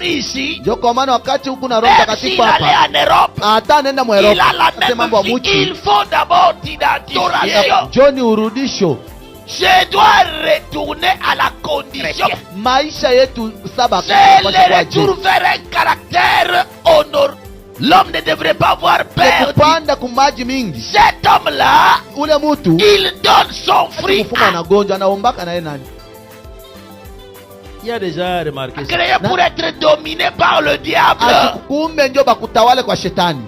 ici, même s'il allait en Europe, il a la même vie. Il faut d'abord t'identifier. Je dois retourner à la condition. C'est le retour vers un caractère honorable. L'homme ne devrait pas avoir peur. Cet homme-là, il donne son fruit Il y a déjà remarqué ça. créé pour être dominé par le diable.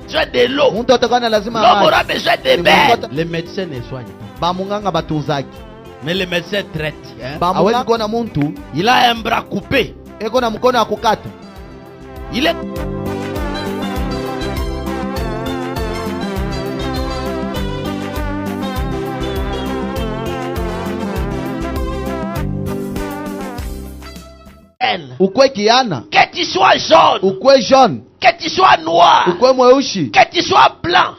Besoin de l'eau. L'homme aura besoin de bain. Les médecins ne soignent pas. Mais les médecins traitent. Il a un bras coupé. Il est... Que tu sois jaune, que tu sois noir, que tu sois blanc,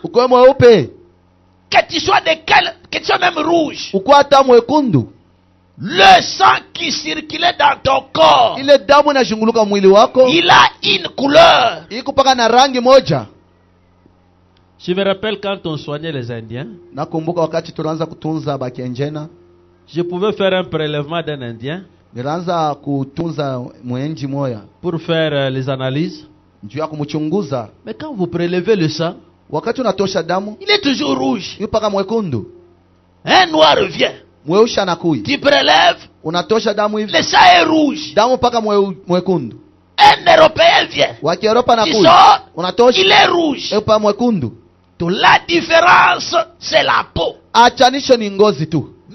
que tu sois que tu sois même rouge. Le sang qui circulait dans ton corps, il a une couleur. Je me rappelle quand on soignait les Indiens, je pouvais faire un prélèvement d'un Indien pour faire les analyses. Mais quand vous prélevez le sang, Il est toujours rouge. Un noir revient. Tu prélèves, le sang est rouge. Un Européen vient. Tu sors, il est rouge. La différence, c'est la peau.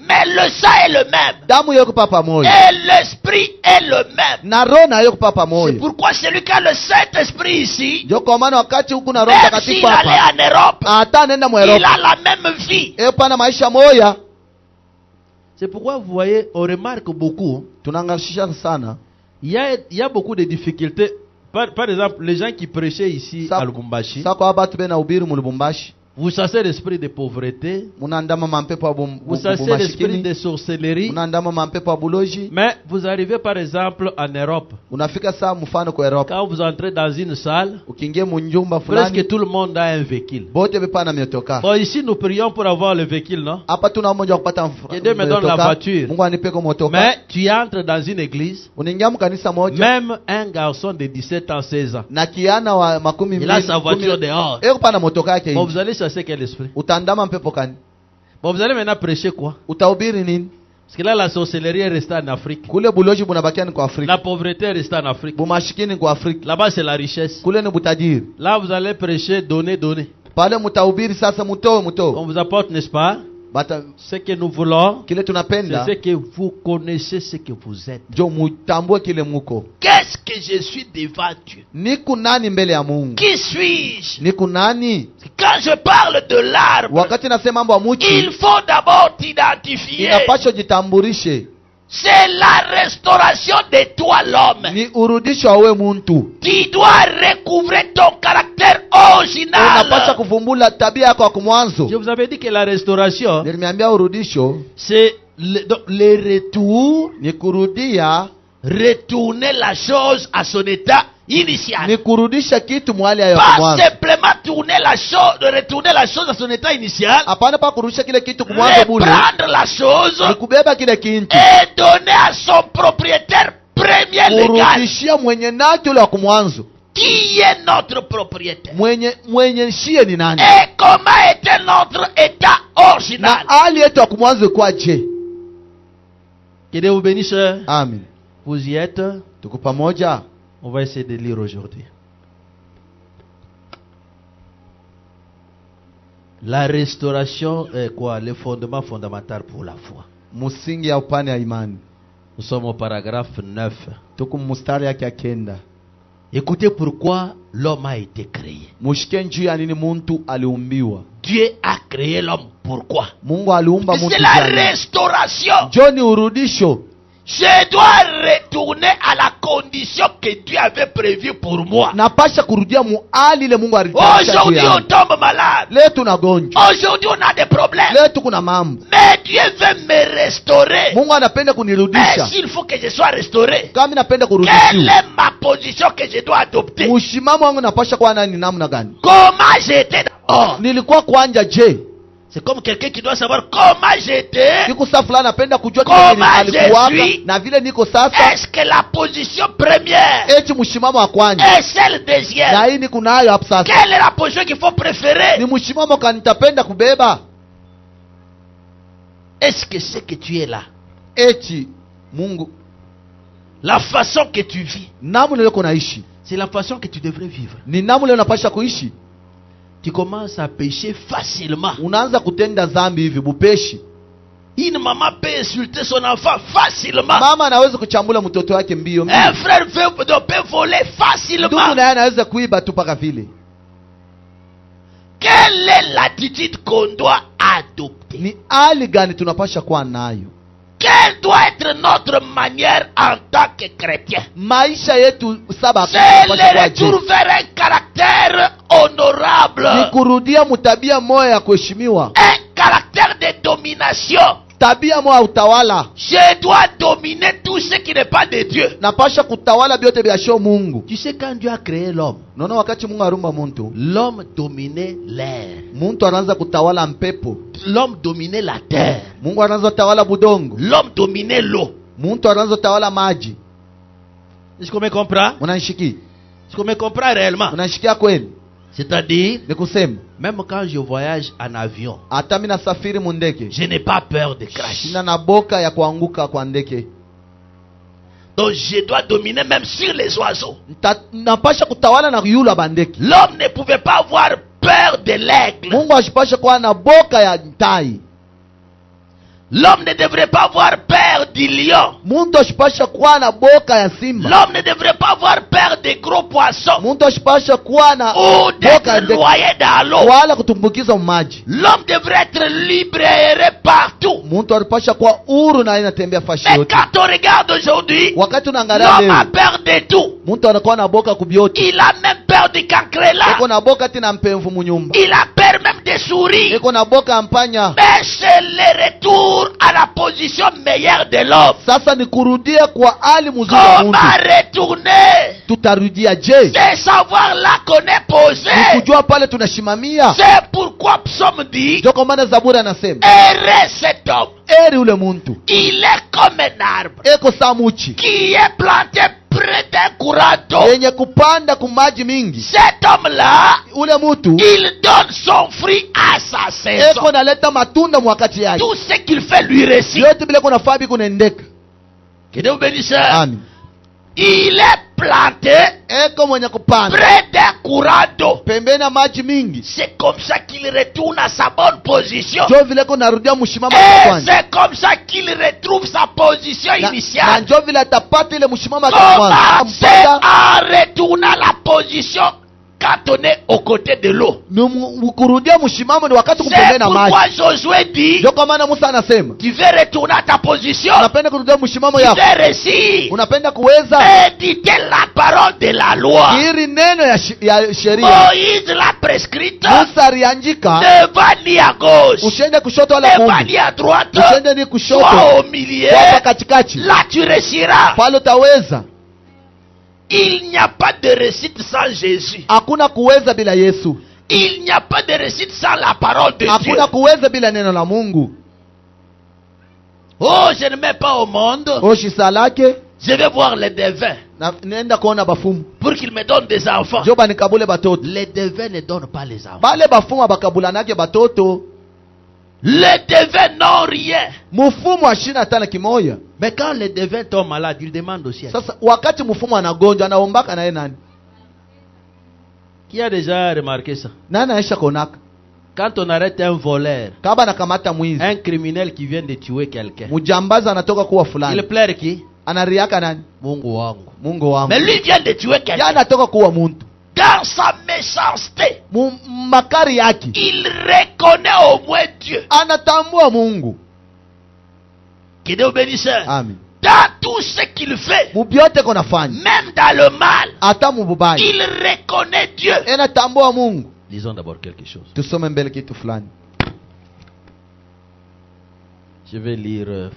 Mais le sang est le même. Et l'esprit est le même. C'est pourquoi celui qui a le Saint-Esprit ici, même s'il allait en Europe, il a la même vie. c'est pourquoi vous voyez, on remarque beaucoup. Il y a beaucoup de difficultés. Par exemple, les gens qui prêchaient ici à Lubumbashi, vous chassez l'esprit de pauvreté, vous chassez l'esprit de sorcellerie, mais vous arrivez par exemple en Europe. Quand vous entrez dans une salle, presque tout le monde a un véhicule. Bon, ici nous prions pour avoir le véhicule, non? Que Dieu me donne la voiture. Mais tu entres dans une église, même un garçon de 17 ans, 16 ans, il a sa voiture dehors. Bon, vous allez chasser quel esprit? Bon, vous allez maintenant prêcher quoi? Parce que là, la sorcellerie est restée en Afrique. La pauvreté est restée en Afrique. Là-bas, c'est la richesse. Là, vous allez prêcher, donner. On vous apporte, n'est-ce pas? Ce que nous voulons, c'est ce que vous connaissez, ce que vous êtes. Qu'est-ce que je suis devant Dieu? Qui suis-je? Quand je parle de l'arbre, il faut d'abord t'identifier. C'est la restauration de toi, l'homme. Tu dois recouvrer ton caractère original. Je vous avais dit que la restauration, c'est le retour, retourner la chose à son état initial. Pas simplement retourner la chose à son état initial, reprendre la chose et donner à son propriétaire premier légal. Qui est notre propriétaire? Et comment était notre état original? Que Dieu vous bénisse. Amen. Vous y êtes. On va essayer de lire aujourd'hui. La restauration est quoi? Le fondement fondamental pour la foi. Nous sommes au paragraphe 9. Écoutez pourquoi l'homme a été créé. Dieu a créé l'homme. Pourquoi? C'est la restauration. Je dois retourner à la condition que Dieu avait prévue pour moi. Aujourd'hui on tombe malade. Aujourd'hui on a des problèmes. Mais Dieu veut me restaurer. Et s'il faut que je sois restauré, quelle est ma position que je dois adopter? Comment j'étais d'abord? C'est comme quelqu'un qui doit savoir comment j'étais, comment je suis. Est-ce que la position première est celle deuxième? Quelle est la position qu'il faut préférer? Est-ce que c'est que tu es là? La façon que tu vis, c'est la façon que tu devrais vivre. Tu commences à pécher facilement. Une maman peut insulter son enfant facilement. Un frère peut voler facilement. Quelle est l'attitude qu'on doit adopter? Quelle doit être notre manière en tant que chrétien? C'est le retour vers un caractère honorable, un caractère de domination. Je dois dominer tout ce qui n'est pas de Dieu. Tu sais, quand Dieu a créé l'homme, l'homme dominait l'air. L'homme dominait la terre. L'homme dominait l'eau. Est-ce qu'on me comprend? Est-ce qu'on me comprend réellement? C'est-à-dire, même quand je voyage en avion, je n'ai pas peur de crash. Donc je dois dominer même sur les oiseaux. L'homme ne pouvait pas avoir peur de l'aigle. L'homme ne devrait pas avoir peur du lion. L'homme ne devrait pas avoir peur des gros poissons ou d'être noyé dans l'eau. L'homme devrait être libéré partout. Mais quand on regarde aujourd'hui, l'homme a peur de tout. Il a même peur du cancréla. Il a peur même des souris. Mais c'est le retour à la position meilleure de l'homme. Comment retourner? C'est savoir là qu'on est posé. C'est pourquoi Psaume dit, heureux cet homme. Il est comme un arbre qui est planté près d'un courant d'eau. Cet homme-là, il donne son fruit à sa saison. Tout ce qu'il fait lui réussit. Que Dieu vous bénisse. Il est planté près d'un courant d'eau. C'est comme ça qu'il retourne à sa bonne position. Et c'est comme ça qu'il retrouve sa position initiale. Comment? C'est en retournant à la position quand on est aux côtés de l'eau. C'est pourquoi Josué dit, tu veux retourner à ta position, tu veux réussir, méditer la parole de la loi. Moïse l'a prescrite, ne va ni à gauche, ne va ni à droite, soit au milieu, là tu réussiras. Il n'y a pas de réussite sans Jésus. Il n'y a pas de réussite sans la parole de Dieu. Oh, je ne mets pas au monde. Je vais voir les devins pour qu'ils me donnent des enfants. Les devins ne donnent pas les enfants. Les devins n'ont rien. Mais quand les devins tombent malades, ils demandent au ciel. Qui a déjà remarqué ça? Quand on arrête un voleur, un criminel qui vient de tuer quelqu'un, il pleure qui? Mungu wangu. Mais lui vient de tuer quelqu'un. Dans sa méchanceté, il reconnaît au moins Dieu. Que Dieu bénisse. Dans tout ce qu'il fait, mubyote kona fanya, même dans le mal, ata mububai, il reconnaît Dieu. ena tambua Mungu. Lisons d'abord quelque chose. Tusome mbele kitu fulani. Je vais lire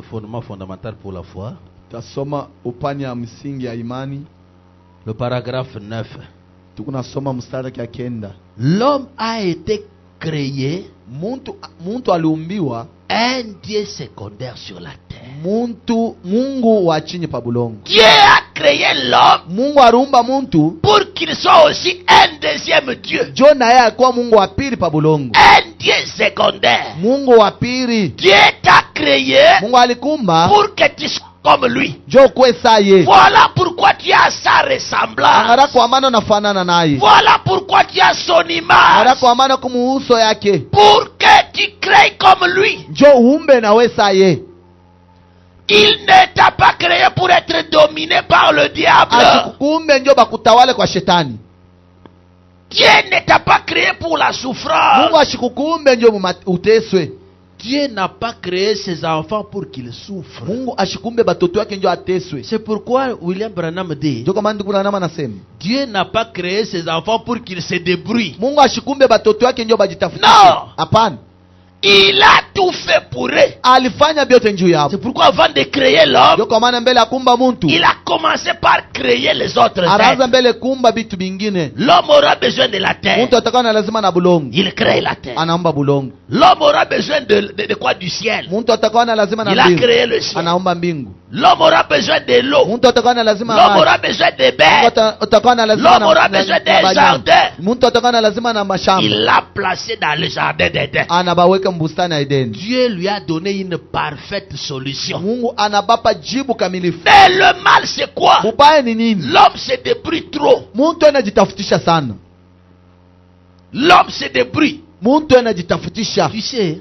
fondement fondamental pour la foi. Tasoma upanya msingi ya imani. Le paragraphe 9. Tukunasoma mstari ya 9. L'homme a été créé, muntu aliumbiwa, un Dieu secondaire sur la terre. Mungu wa chini pa bulongo. Dieu a créé l'homme, Mungu aliumba muntu pour qu'il soit aussi un deuxième Dieu. Jona yeye alikuwa Mungu wa pili pa bulongo. Un Dieu secondaire. Mungu wa pili. Dieu t'a créé, Mungu alikumba pour que tu sois comme lui. Jo kwe saye. Voilà pourquoi tu as sa ressemblance. Angara kwa maana nafanana naye. Voilà pourquoi tu as son image. Angara kwa maana kumuuso yake. Pour que tu crées comme lui. Jo umbe na we saye. Il ne t'a pas créé pour être dominé par le diable. Asikukumbe njo bakutawale kwa shetani. Dieu ne t'a pas créé pour la souffrance. Mungu ashikukumbe njo uteswe. Dieu n'a pas créé ses enfants pour qu'ils souffrent. Mungu ashikumbe batoto yake njo ateswe. C'est pourquoi William Branham dit, Dieu n'a pas créé ses enfants pour qu'ils se débrouillent. Mungu ashikumbe batoto yake njo bajitafutishe. Non. Hapana. Il a tout fait pour eux. Alifanya byote njuu yao. C'est pourquoi avant de créer l'homme, il a commencé par créer les autres êtres. L'homme aura besoin de la terre. Il crée la terre. L'homme aura besoin de quoi? Du ciel. Il a créé le ciel. L'homme aura besoin de l'eau. L'homme aura besoin des bêtes. L'homme aura besoin des jardins. Il l'a placé dans le jardin d'Éden. Dieu lui a donné une parfaite solution. Mais le mal c'est quoi? L'homme se débrouille trop. L'homme se débrouille. Tu sais,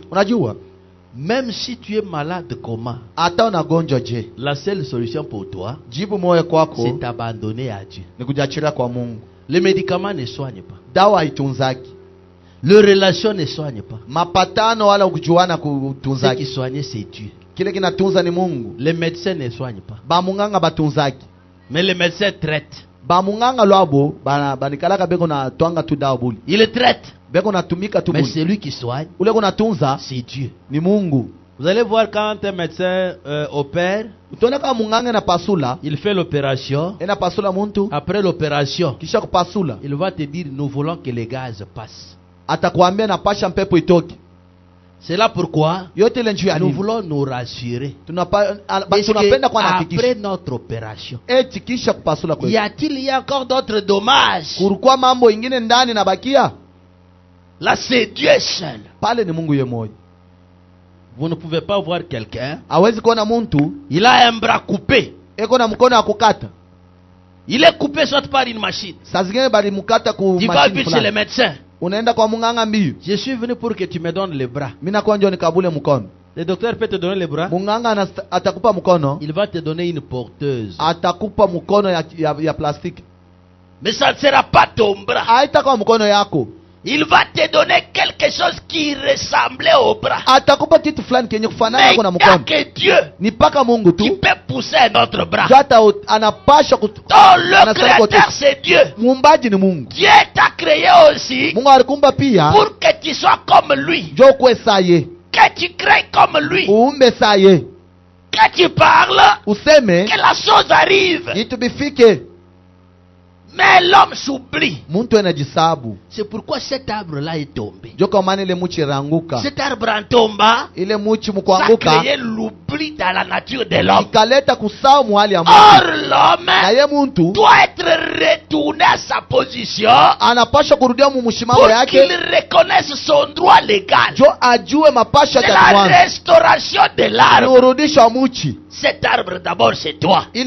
même si tu es malade comment, la seule solution pour toi, c'est t'abandonner à Dieu. Les médicaments ne soignent pas. Les relations ne soignent pas. Ce qui soigne c'est Dieu. Les médecins ne soignent pas. Mais les médecins traitent. Ils traitent. Mais c'est lui qui soigne. C'est Dieu. Vous allez voir quand un médecin opère, il fait l'opération. Après l'opération, il va te dire nous voulons que les gaz passent. C'est là pourquoi nous voulons nous rassurer. Après notre opération, y a-t-il encore d'autres dommages? Là c'est Dieu seul. Vous ne pouvez pas voir quelqu'un, il a un bras coupé. Il est coupé soit par une machine. Tu vas vite chez les médecins. Je suis venu pour que tu me donnes les bras. Le docteur peut te donner les bras. Il va te donner une porteuse. Mais ça ne sera pas ton bras. Il va te donner quelque chose qui ressemblait au bras. Mais il n'y a que Dieu qui peut pousser un autre bras. Donc le créateur c'est Dieu. Dieu t'a créé aussi pour que tu sois comme lui. Que tu crées comme lui. Que tu parles, que la chose arrive. Mais l'homme s'oublie. C'est pourquoi cet arbre-là est tombé. Cet arbre en tombant, ça a créé l'oubli dans la nature de l'homme. Or l'homme doit être retourné à sa position pour qu'il reconnaisse son droit légal. C'est la restauration de l'arbre. Cet arbre d'abord c'est toi. Tu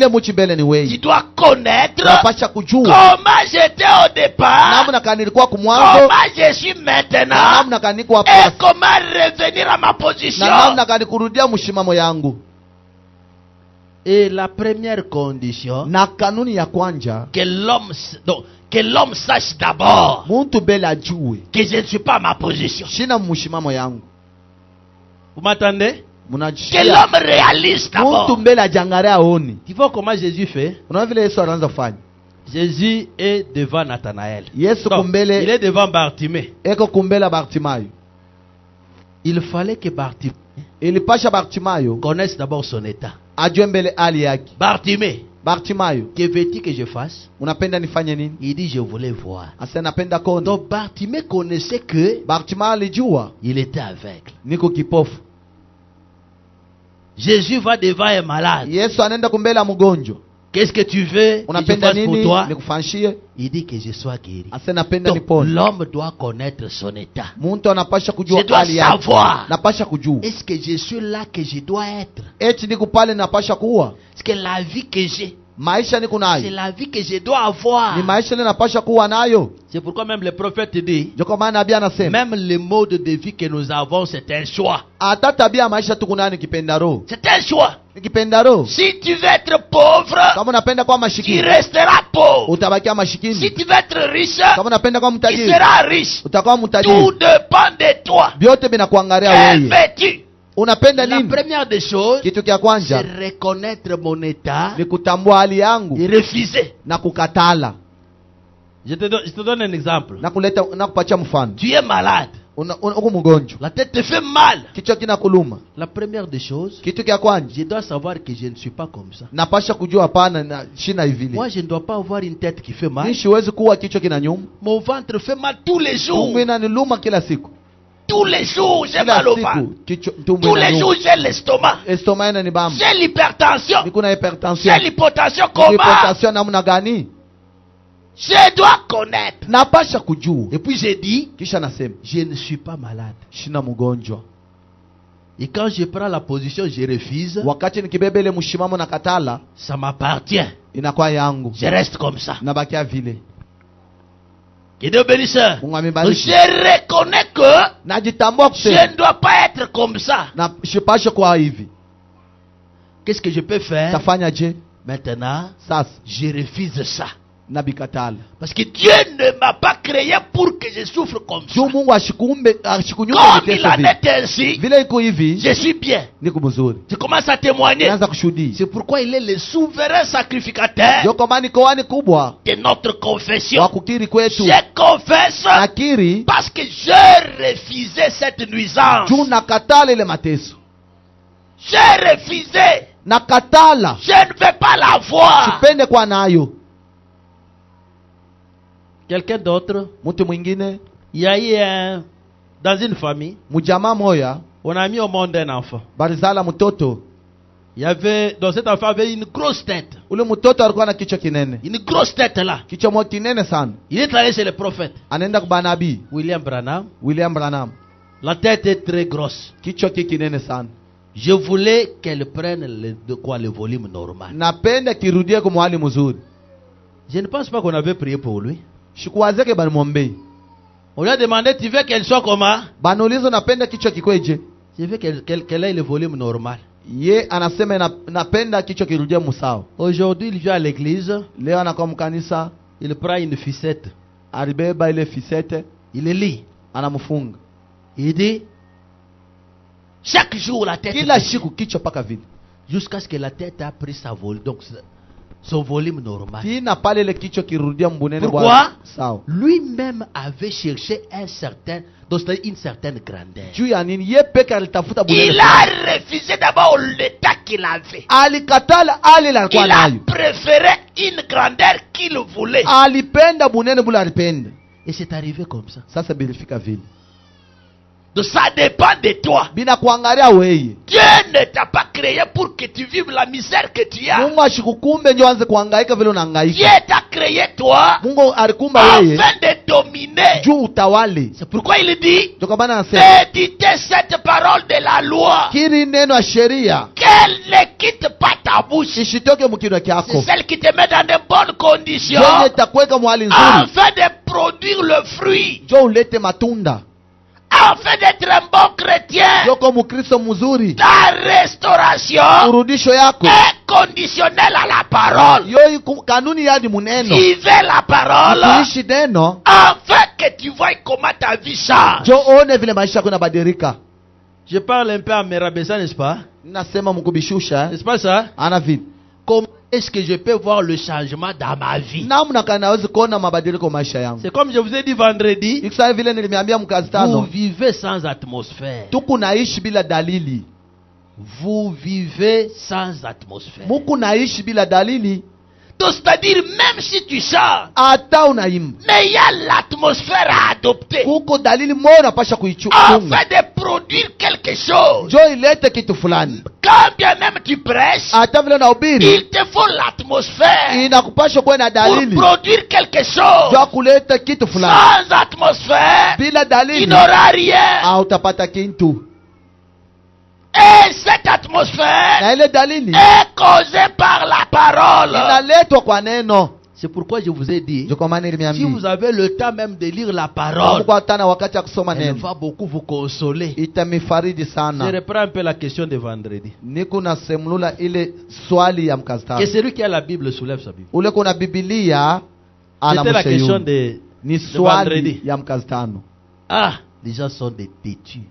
dois connaître comment j'étais au départ, comment je suis maintenant, et comment revenir à ma position. Et la première condition, que l'homme sache d'abord que je ne suis pas à ma position. Vous m'entendez? Que l'homme réalise d'abord. Tu vois comment Jésus fait? Jésus est devant Nathanaël. Non, il est devant Bartimée. Il fallait que Bartimée connaisse d'abord son état. Bartimée, que veux-tu que je fasse? Il dit je voulais voir. Donc Bartimée connaissait que il était aveugle. Jésus va devant un malade. Qu'est-ce que tu veux que je fasse pour toi? Il dit que je sois guéri. Donc l'homme doit connaître son état. Je dois savoir. Est-ce que je suis là que je dois être? Est-ce que la vie que j'ai, c'est la vie que je dois avoir? C'est pourquoi même le prophète dit, même le mode de vie que nous avons, c'est un choix. C'est un choix. Si tu veux être pauvre, tu resteras pauvre. Si tu veux être riche, tu seras riche. Tout dépend de toi. Que veux-tu? La première des choses, c'est reconnaître mon état et refuser. Je te donne un exemple. Tu es malade. La tête te fait mal. La première des choses, je dois savoir que je ne suis pas comme ça. Moi, je ne dois pas avoir une tête qui fait mal. Mon ventre fait mal tous les jours. Tous les jours, j'ai mal au ventre. Tous les jours, j'ai l'estomac. J'ai l'hypertension. J'ai l'hypotension. Comment? Je dois connaître. Et puis j'ai dit, je ne suis pas malade. Et quand je prends la position, je refuse. Ça m'appartient. Je reste comme ça. Je reconnais que je ne dois pas être comme ça. Qu'est-ce que je peux faire? Maintenant, je refuse ça. Parce que Dieu ne m'a pas créé pour que je souffre comme ça. Comme il en est ainsi, je suis bien. Je commence à témoigner. C'est pourquoi il est le souverain sacrificateur de notre confession. Je confesse parce que je refusais cette nuisance. J'ai refusé. Je ne veux pas la voir. Quelqu'un d'autre, il y a eu dans une famille, on a mis au monde un enfant. Il y avait, dans cet enfant avait une grosse tête. Une grosse tête là. Il est allé chez le prophète William Branham. La tête est très grosse. Je voulais qu'elle prenne le volume normal. Je ne pense pas qu'on avait prié pour lui. On lui a demandé, tu veux qu'elle soit comment? Je veux qu'elle ait le volume normal. Aujourd'hui, il vient à l'église. Il prend une ficette. Il lit. Il dit, chaque jour la tête. Jusqu'à ce que la tête a pris sa volume. Donc, son volume normal. Pourquoi? Lui-même avait cherché une certaine grandeur. Il a refusé d'abord l'état qu'il avait. Il a préféré une grandeur qu'il voulait. Et c'est arrivé comme ça. Donc ça dépend de toi. Dieu ne t'a pas créé pour que tu vives la misère que tu as. Dieu t'a créé toi afin de dominer. C'est pourquoi il dit d'éditer cette parole de la loi. Qu'elle ne quitte pas ta bouche. C'est celle qui te met dans de bonnes conditions afin de produire le fruit. Afin d'être un bon chrétien, ta restauration est conditionnelle à la parole. Vivez la parole afin que tu vois comment ta vie change. Je parle un peu à Merabessa, n'est-ce pas? N'est-ce pas ça? Comment est-ce que je peux voir le changement dans ma vie? C'est comme je vous ai dit vendredi. Vous vivez sans atmosphère. Vous vivez sans atmosphère. Donc, c'est-à-dire, même si tu chantes, mais il y a l'atmosphère à adopter afin de produire quelque chose. Quand bien même tu prêches, il te faut l'atmosphère pour produire quelque chose. Sans atmosphère, il n'aura rien. Et cette atmosphère est causée par la parole. C'est pourquoi je vous ai dit, si vous avez le temps même de lire la parole, elle va beaucoup vous consoler. Je reprends un peu la question de vendredi. Que celui qui a la Bible soulève sa Bible. C'était la question de vendredi. Ah, les gens sont des têtus.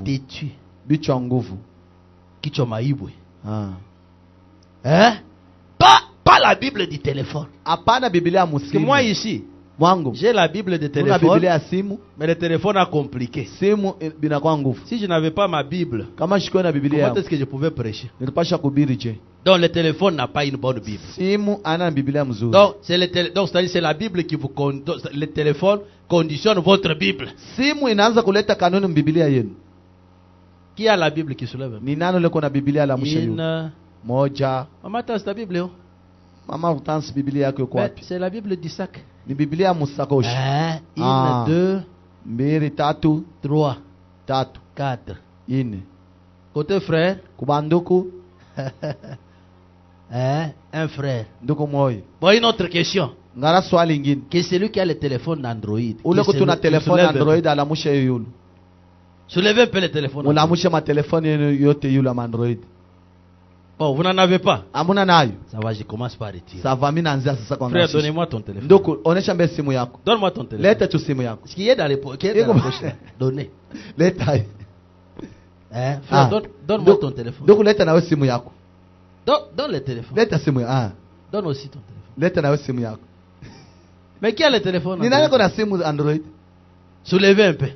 Têtus. Kichomaibwe. Hein? Pas la Bible du téléphone. Parce que moi ici, j'ai la Bible du téléphone, mais le téléphone a compliqué. Si je n'avais pas ma Bible, comment est-ce que je pouvais prêcher? Donc le téléphone n'a pas une bonne Bible. Donc c'est la Bible qui vous le téléphone conditionne votre Bible. Qui a la Bible qui soulève? Maman, t'as ta Bible? C'est la Bible du sac. Une, deux, trois, quatre. Côté frère, un frère. Bon, une autre question. Que celui qui a le téléphone d'Android. Soulevez un peu le téléphone. Oh, vous n'en avez pas? Ça va, je commence par retirer. Frère, donnez-moi ton téléphone. Donne-moi ton téléphone. Ce qui est dans les poches. Donnez. Frère, donne-moi ton téléphone. Donne le téléphone. Donne aussi ton téléphone. Mais qui a le téléphone? Soulevez un peu.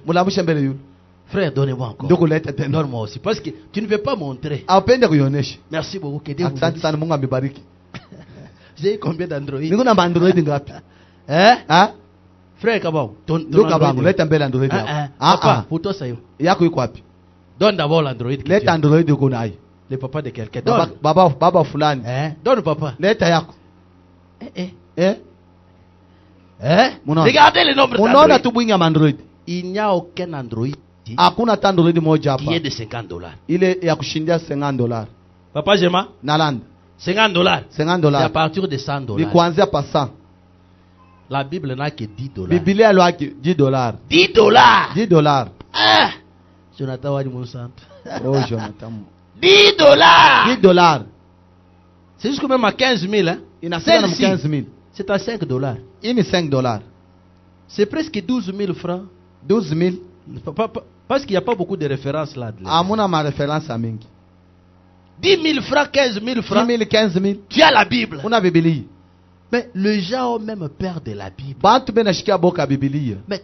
Frère, donnez-moi encore. Donne-moi aussi. Parce que tu ne veux pas montrer. Merci beaucoup. Que Dieu vous bénisse. J'ai combien d'Android? Hein? Frère Kabao, ton Android. Papa, pour toi ça y est. Donne d'abord l'Android. Le papa de quelqu'un. Donne. Baba fulani. Donne papa. Regardez le nombre d'Android. Il n'y a aucun Android qui est de $50. Papa Jema, $50. C'est à partir de $100. La Bible n'a que $10. $10. Jonathan Wadi Monsanto. Oh, Jonathan. $10. C'est jusqu'à même à 15 000. Hein? C'est à $5. C'est presque 12 000 francs. 12 000. Parce qu'il n'y a pas beaucoup de références là. 10 000 francs, 15 000 francs. 10 000, 15 000. Tu as la Bible. Mais les gens ont même peur de la Bible. Mais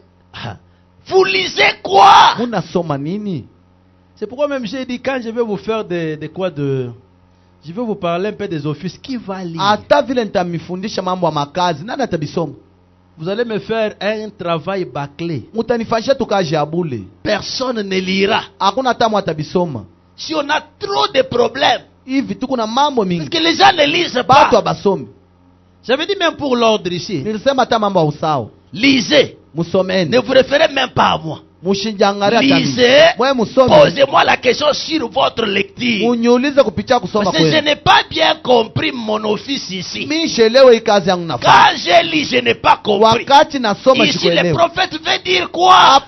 vous lisez quoi? C'est pourquoi même j'ai dit, quand je vais vous faire je vais vous parler un peu des offices. Qui va lire? Vous allez me faire un travail bâclé. Personne ne lira. Si on a trop de problèmes, parce que les gens ne lisent pas. J'avais dit même pour l'ordre ici. Lisez. Ne vous référez même pas à moi. Lisez, posez-moi la question sur votre lecture. Parce que je n'ai pas bien compris mon office ici. Quand j'ai lu, je n'ai pas compris. Ici, le prophète veut dire quoi?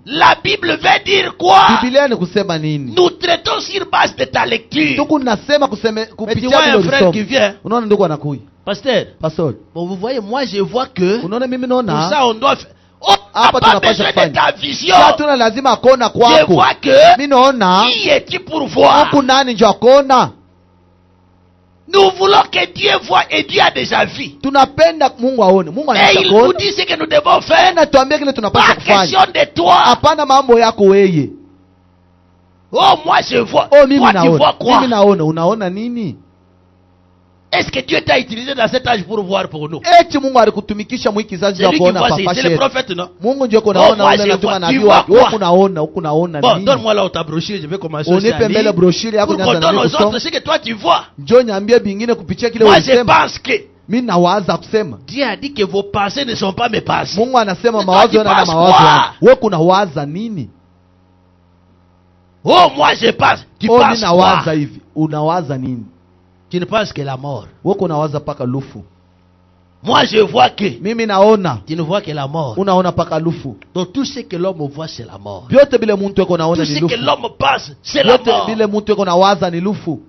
La Bible veut dire quoi? Nous traitons sur base de ta lecture. Mais tu vois un frère qui vient. Pasteur, bon, vous voyez, moi je vois que pour ça hapa tunapaswa kufanya. Hatuna lazima akona kwako. Mimi naona huku nani ndio akona. Nous voulons que Dieu voie et Dieu a déjà vu. Tunapenda Mungu aone. Mungu anataka kuona. Et il nous dit ce que nous devons faire. Na tuambie kile tunapaswa kufanya. Pas question de toi. Hapana mambo yako wewe. Oh moi je vois. Oh mimi naona. Tu vois quoi? Mimi naona. Unaona nini? Est-ce que Dieu t'a utilisé dans cet âge pour voir pour nous? Eti Mungu alikutumikisha mwiki kizazi cha kuona papa shetu. C'est le prophète non? Mungu ndio kunaona wale anatuma nabii wake. Wewe unaona, unaona nini? Bon, donne-moi là ta brochure, je vais commencer à lire. Unipe mbele brochure yako nianza na kusoma. Pour ce que toi tu vois. Njoo niambie bingine kupitia kile unasema. Moi je pense que mimi nawaza kusema. Dieu a dit que vos pensées ne sont pas mes pensées. Mungu anasema mawazo yana na mawazo yangu. Wewe kunawaza nini? Oh moi je pense. Tu penses quoi? Mimi nawaza hivi. Unawaza nini? Tu ne penses que la mort. Wewe unawaza paka lufu. Moi je vois que. Mimi naona. Tu ne vois que la mort. Unaona paka lufu. Donc tout ce que l'homme voit c'est la mort. Vyote bile mtu yako naona ni lufu. Tout ce que l'homme pense c'est la mort. Vyote bile mtu yako nawaza ni lufu.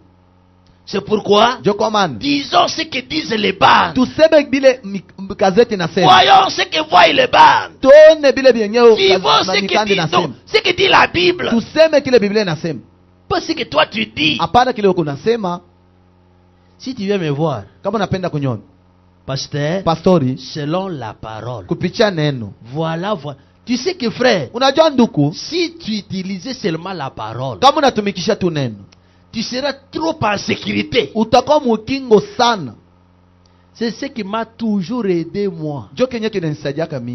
C'est pourquoi disons ce que disent les bandes. Tuseme bile gazeti nasema. Voyons ce que voient les bandes. Tuone bile byenyewe ce que dit la Bible. Tuseme kile Biblia inasema. Pas ce que toi tu dis. Hapana kile uko unasema. Si tu viens me voir, kama unapenda kunyona, pastori, selon la parole, kupitia neno, voilà. Tu sais que frère, unajua nduku, si tu utilisais seulement la parole, kama unatumikisha tu neno, tu seras trop en sécurité. Utakuwa mukingo sana. C'est ce qui m'a toujours aidé moi. Jo kenye kinanisaidia kama.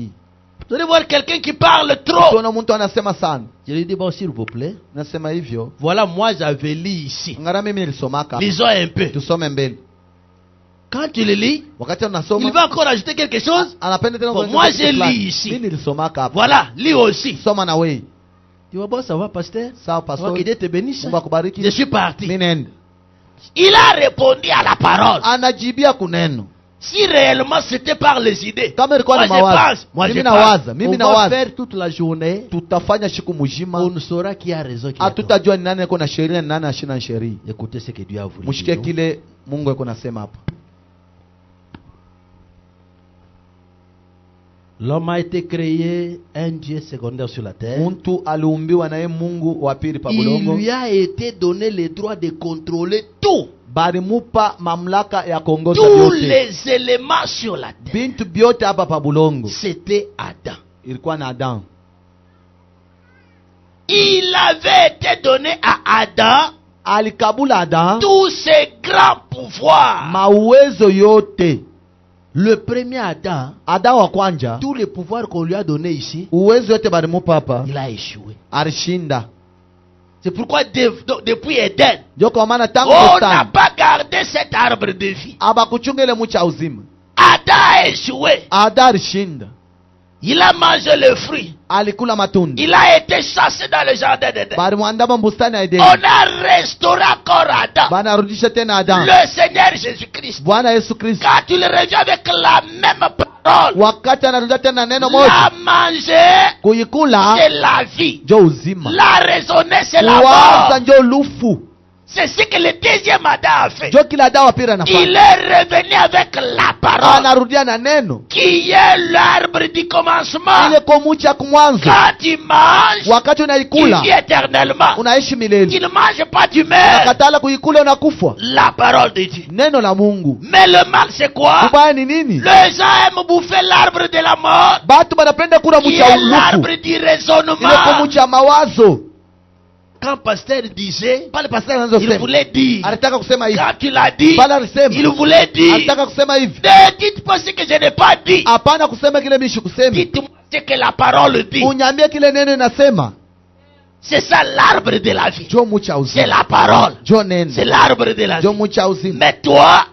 Vous allez voir quelqu'un qui parle trop. Tuna mtu anasema sana. Je lui dis bon s'il vous plaît. Nasema hivyo. Voilà moi j'avais lu ici. Ngara mimi nilisomaka. Lisons un peu. Tusome mbele. Quand tu le lis, wakati unasoma, il va encore ajouter quelque chose. Anapenda tena bon, moi j'ai lu ici. Mimi nilisomaka hapa. Voilà, lis aussi. Soma na wewe. Tu vois bon ça va pasteur? Ça va pasteur. Que Dieu te bénisse. Mungu akubariki. Je suis parti. Mimi nenda. Il a répondu à la parole. Anajibia kuneno. Si réellement c'était par les idées, moi je pense, on va faire toute la journée, on ne saura qui a raison, qui a tort. Écoutez ce que Dieu a voulu. L'homme a été créé un Dieu secondaire sur la terre. Il lui a été donné le droit de contrôler tout. Tous les éléments sur la terre. C'était Adam. Il avait été donné à Adam tous ses grands pouvoirs. Le premier Adam, tous les pouvoirs qu'on lui a donnés ici, il a échoué. C'est pourquoi depuis Éden, on n'a pas gardé cet arbre de vie. Adam a échoué. Il a mangé le fruit. Il a été chassé dans le jardin d'Éden. On a restauré encore Adam. Le Seigneur Jésus-Christ. Quand il revient avec la même parole, la manger, c'est la vie. La raisonner, c'est la mort. C'est ce que le deuxième Adam a fait. Il est revenu avec la parole qui est l'arbre du commencement. Quand tu manges, tu vis éternellement. Tu ne manges pas, tu meurs. La parole de Dieu. Mais le mal c'est quoi? Les gens aiment bouffer l'arbre de la mort, qui est l'arbre du raisonnement. Quand pasteur disait, il voulait dire. Quand il a dit, il voulait dire. Ne dites pas ce que je n'ai pas dit. Dites-moi ce que la parole dit. C'est ça l'arbre de la vie. C'est la parole. C'est l'arbre de la vie. Mais toi,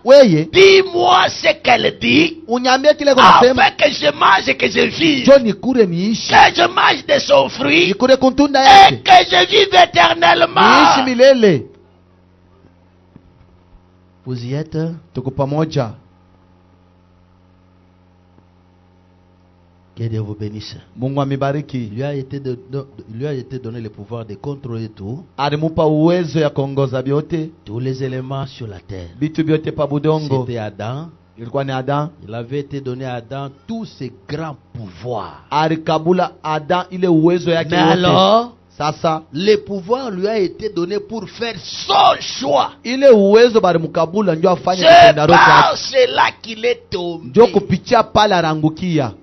dis-moi ce qu'elle dit, afin que je mange et que je vive. Que je mange de son fruit et que je vive éternellement. Vous y êtes? Que Dieu vous bénisse. Il lui a été donné le pouvoir de contrôler tout. Tous les éléments sur la terre. C'était Adam. ilikuwa ni Adam. Il avait été donné à Adam tous ces grands pouvoirs. Alikabula Adam ile uwezo yake Mais yote. alors, Sasa le pouvoir lui a été donné pour faire son choix. ile uwezo bali mkabula ndio afanye C'est kitendo par chake. cela qu'il est tombé. Ndio kupitia pale arangukia.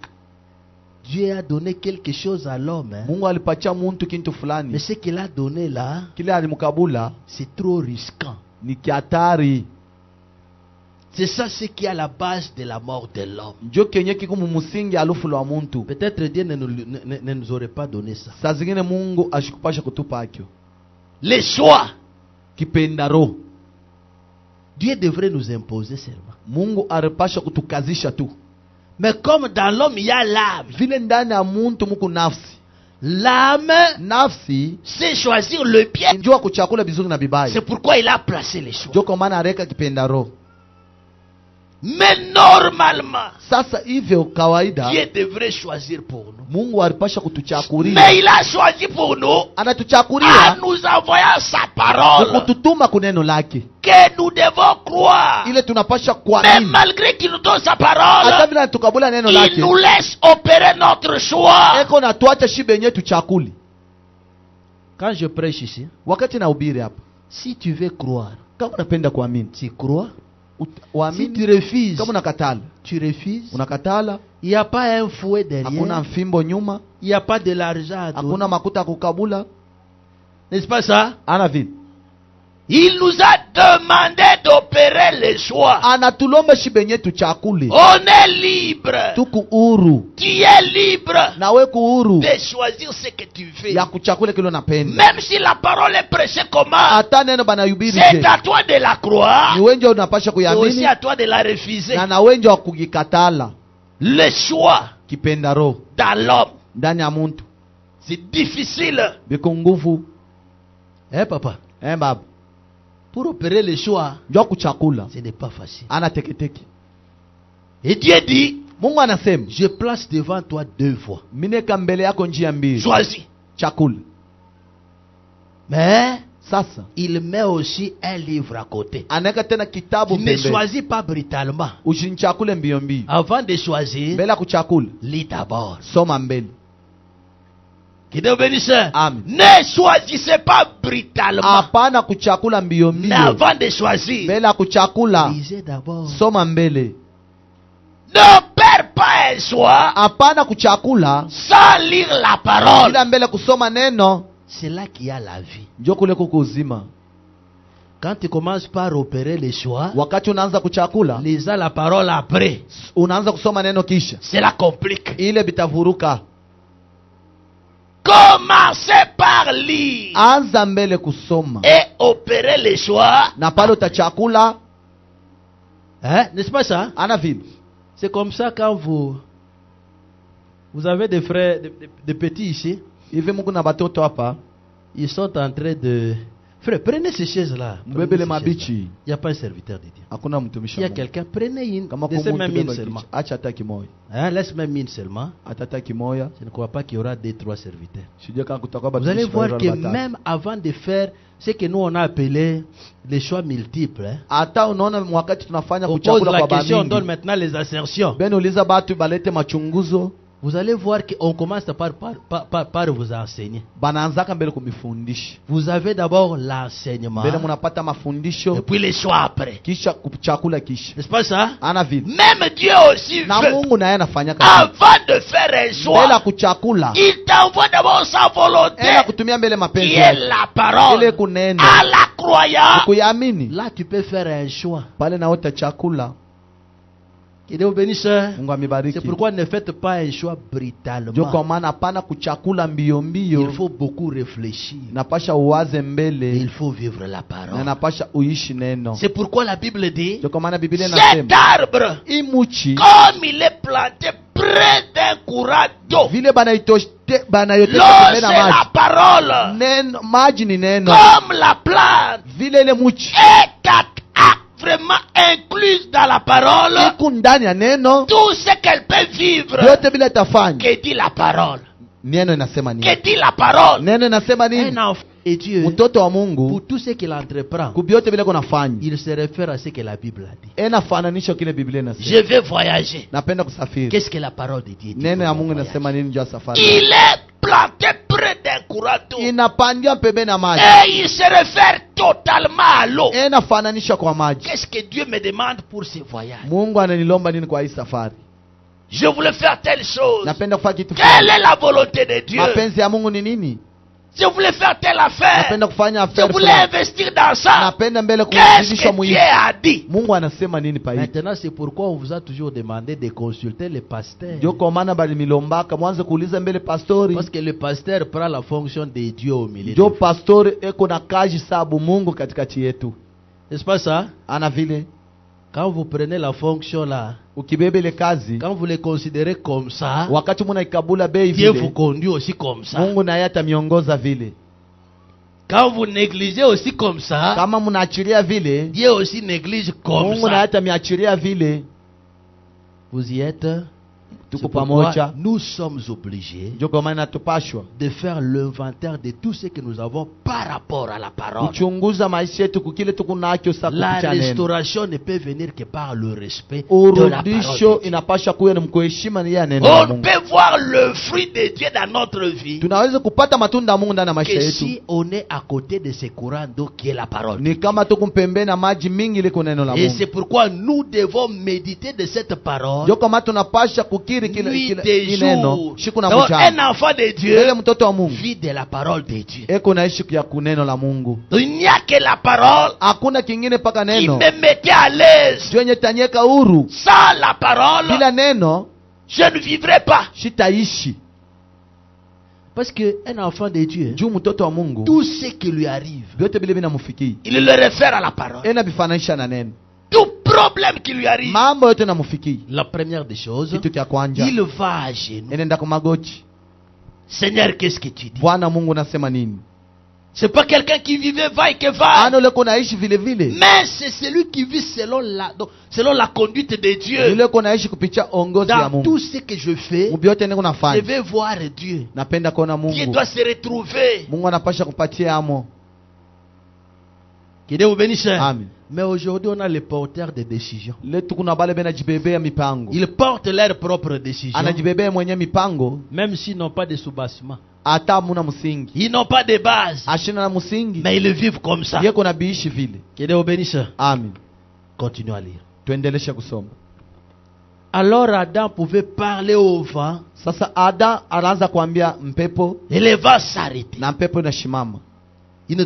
Dieu a donné quelque chose à l'homme. Hein? Mungu alipatia muntu kintu Mais fulani. ce qu'il a donné là, Kile alimkabula c'est trop risquant. ni kihatari. C'est ça ce qui est à la base de la mort de l'homme. Ndio kenye kiko mumusingi alufu lwa muntu. Peut-être Dieu ne nous aurait pas donné ça. Saa zingine Mungu ashikupasha kutupa akyo. Les choix. Kipendaro. Dieu devrait nous imposer seulement. Mungu aripasha kutukazisha tu. Mais comme dans l'homme il y a l'âme. Vile ndani ya muntu muku nafsi. L'âme, Nafsi c'est choisir le bien. njua kuchakula bizuri na bibaya. C'est pourquoi il a placé les choix. Ndio kwa maana areka kipendaro. Mais normalement, Sasa hivyo kawaida Dieu devrait choisir pour nous. Mungu alipasha kutuchakulia. Mais il a choisi pour nous en Anatuchakulia nous envoyant sa parole kututuma kuneno lake. que nous devons croire. Ile tunapasha Mais kuamini. malgré qu'il nous donne sa Hata parole, vile tukabula neno il lake. nous laisse opérer notre choix. Eko na tuacha shibe yenyewe tuchakuli. Quand je prêche ici, Wakati nahubiri hapa, si tu veux croire, kama unapenda kuamini, tu crois. Si uamini. tu refuses, Kama unakatala, tu refuses. unakatala. Il n'y a pas un fouet Hakuna derrière. mfimbo nyuma, Il n'y a pas de l'argent à donner. hakuna makuta ya kukabula. N'est-ce pas ça? Ana vile. Il nous a demandé d'opérer les choix. Anatulomba shibe yenyewe tuchakuli. On est libre. Tuku huru. Tu es libre Na we kuhuru de choisir ce que tu veux. ya kuchakula kile unapenda. Même si la parole est prêchée comment, Hata neno banayubiri c'est je. à toi de la croire. Ni wenje unapasha C'est aussi kuyamini à toi de la refuser. na wenje wa kugikatala. Le choix Kipenda roho dans l'homme, ndani ya muntu c'est difficile. biko nguvu. Papa? Baba, Pour opérer le choix, ndio kuchakula ce n'est pas facile. ana teketeke. Et Dieu dit, Mungu anasema je place devant toi deux voies. mineka mbele yako njia mbili. Choisis. Chakula. Mais Sasa il met aussi un livre à côté. anaweka tena kitabu Tu ne pembeni. choisis pas brutalement. Usinichakule mbio mbio. Avant de choisir, Mbele ya kuchakula lis d'abord. soma mbele. Qui Dieu bénisse. Amen. Ne choisissez pas brutalement. Hapana kuchakula mbio Mais mbio. avant de choisir, Mbele ya kuchakula lisez d'abord. soma mbele. Ne perds pas un choix Hapana kuchakula sans lire la parole. bila mbele kusoma neno. C'est là qu'il y a la vie. Ndio kule kuko uzima. Quand tu commences par opérer les choix, Wakati unaanza kuchakula, lisez la parole après. unaanza kusoma neno kisha Cela complique. ile bitavuruka. Commencez par lire Anza mbele kusoma et opérer les choix. na pale utachakula. N'est-ce pas ça? Ana vile C'est comme ça quand vous avez des frères, des petits ici, hivi. Mungu na batoto hapa ils sont en train de... Frère, prenez ces chaises-là. mbebele mabichi. Il n'y a pas un serviteur de Dieu. Hakuna mtumishi Il y a wa Mungu. quelqu'un, prenez une, Kama laissez même une beba seulement. kichwa, acha hata kimoya. Laisse même une seulement. Hata kimoya. Je ne crois pas qu'il y aura 2-3 serviteurs. Sijui kama kutakuwa Vous allez batumishi voir wa que batatu. même avant de faire ce que nous on a appelé les choix multiples, Hata unaona wakati tunafanya on pose kuchakula la kwa question, on donne bamingi. maintenant les assertions. Ben uliza batu balete machunguzo. Vous allez voir qu'on commence par vous enseigner. Banaanzaka mbele kumifundisha. Vous avez d'abord l'enseignement Mbele munapata mafundisho et puis les choix après. kisha kuchakula kisha. N'est-ce pas ça? Ana vile. Même Dieu aussi Na veut, Mungu naye anafanya kazi. avant de faire un Mbele ya choix, kuchakula il t'envoie d'abord sa volonté, ena kutumia mbele qui mapenzi est yake. la parole. Ile kunena. À la croyance, Kuyamini. là tu peux faire un choix. Pale na wote chakula. Que Dieu vous bénisse. Mungu amibariki. C'est pourquoi ne faites pas un choix Ndio brutalement. kwa maana hapana kuchakula mbio mbio. Il faut beaucoup réfléchir. Napasha uwaze Et mbele. il faut vivre la Na parole. napasha uishi neno. C'est pourquoi la Bible dit, Ndio kwa maana Biblia cet inasema arbre, imuchi comme il est planté près d'un courant d'eau, vile banayotesha l'eau c'est na la maji. parole, Neno maji ni neno. comme la plante Vile ile muchi est vraiment incluse dans la parole, iko ndani ya neno. tout ce qu'elle peut vivre, Yote bila tafanya. que dit la parole. Neno inasema nini? Que dit la parole? Neno inasema nini? Un enfant de Dieu, Mtoto wa Mungu, pour tout ce qu'il entreprend, kubyote vile kunafanya, il se réfère à ce que la Bible a dit. inafananisha kile Biblia inasema. Je vais voyager. Napenda kusafiri. Qu'est-ce que la parole de Dieu dit? Neno ya pour Mungu voyager? inasema nini juu ya safari? Il est planté près d'un courant d'eau. Inapandia pembeni na maji. Et il se réfère totalement à l'eau. Inafananisha kwa maji. Qu'est-ce que Dieu me demande pour ce voyage? Mungu ananilomba nini kwa hii safari? Je voulais faire telle chose. Napenda kufanya kitu Quelle fulani. est la volonté de Dieu? Mapenzi ya Mungu ni nini? Je voulais faire telle affaire. Napenda kufanya Je affaire voulais fulani. investir dans ça. Napenda mbele Qu'est-ce kuzidisha que muhimu. Dieu a dit? Mungu anasema nini pa hii? Maintenant, c'est pourquoi on vous a toujours demandé de consulter le pasteur. Ndio kwa maana bali milombaka mwanze kuuliza mbele pastori. Parce que le pasteur prend la fonction de Dieu au milieu. Ndio pastori eko na kazi sabu Mungu katikati yetu. N'est-ce pas ça? Ana vile Quand vous prenez la fonction là, ukibebe ile kazi, quand vous les considérez comme ça, wakati muna ikabula bei Dieu vous vile, conduit aussi comme ça. Mungu naye atamiongoza vile. Quand vous négligez aussi comme ça, Kama mnaachilia vile, Dieu aussi néglige comme Mungu naye ça. atamiachilia vile. Vous y êtes? Tuko C'est pourquoi pamoja. nous sommes obligés Ndio kwa maana tupashwa de faire l'inventaire de tout ce que nous avons par rapport à la parole. kuchunguza maisha yetu kukile tuko nacho sasa La kupitia neno. restauration ne peut venir que par le respect de la parole. Urudisho de Dieu. inapasha kuwa ni mkuheshima ni ya neno la On Mungu. peut voir le fruit de Dieu dans notre vie Tunaweza kupata matunda ya Mungu ndani ya maisha que yetu. si On est à côté de ce courant d'eau qui est la parole. Ni kama tuko pembeni na maji mingi liko neno la Et c'est Mungu. pourquoi nous devons méditer de cette parole Ndio kama tunapasha kukiri kile nuit kile et hii neno jour. siku na Donc, mchana. un enfant de Yule Dieu mtoto wa Mungu Vie de la parole de Dieu. eko naishi ya kuneno la Mungu. il n'y a que la parole Hakuna kingine paka qui neno. me mettait à l'aise. Ndio yenye tanyeka huru. Sans la parole, Bila neno je ne vivrai pas. sitaishi. Parce qu'un enfant de Dieu, Juu mtoto wa Mungu tout ce qui lui arrive, vyote vile vinamfikia. Il le réfère à la parole. Ena bifananisha na neno. Tout problème qui lui arrive, Mambo yote namfikia. la première des choses, Kitu cha kwanza il va à genoux. enenda kwa magoti. Seigneur, qu'est-ce que tu dis? Bwana Mungu nasema nini? C'est pas quelqu'un qui vivait va et que va. Ano leko naishi vile vile. Mais c'est celui qui vit selon la conduite de Dieu. Yule ko naishi kupitia ongozi ya Dans Mungu. tout ce que je fais, Mubyote niko je nafanya. vais voir Dieu. Napenda kuona Dieu Mungu. doit se retrouver. Mungu anapasha kupatia amo. Que Dieu vous bénisse. Amen. Mais aujourd'hui, on a les porteurs de décision. Letu kuna bale bena jibebea mipango. Ils portent leurs propres décisions, Anajibebea mwenye mipango même s'ils n'ont pas de soubassement. hata muna msingi. Ils n'ont pas de base. Ashina na msingi. Mais ils vivent comme ça. Yeko na biishi vile. Que Dieu vous bénisse. Amen. Continuons à lire. Tuendeleshe kusoma. Alors Adam pouvait parler au vent Sasa Ada anaanza kuambia mpepo Et les vents s'arrêtent. na mpepo inashimama. Une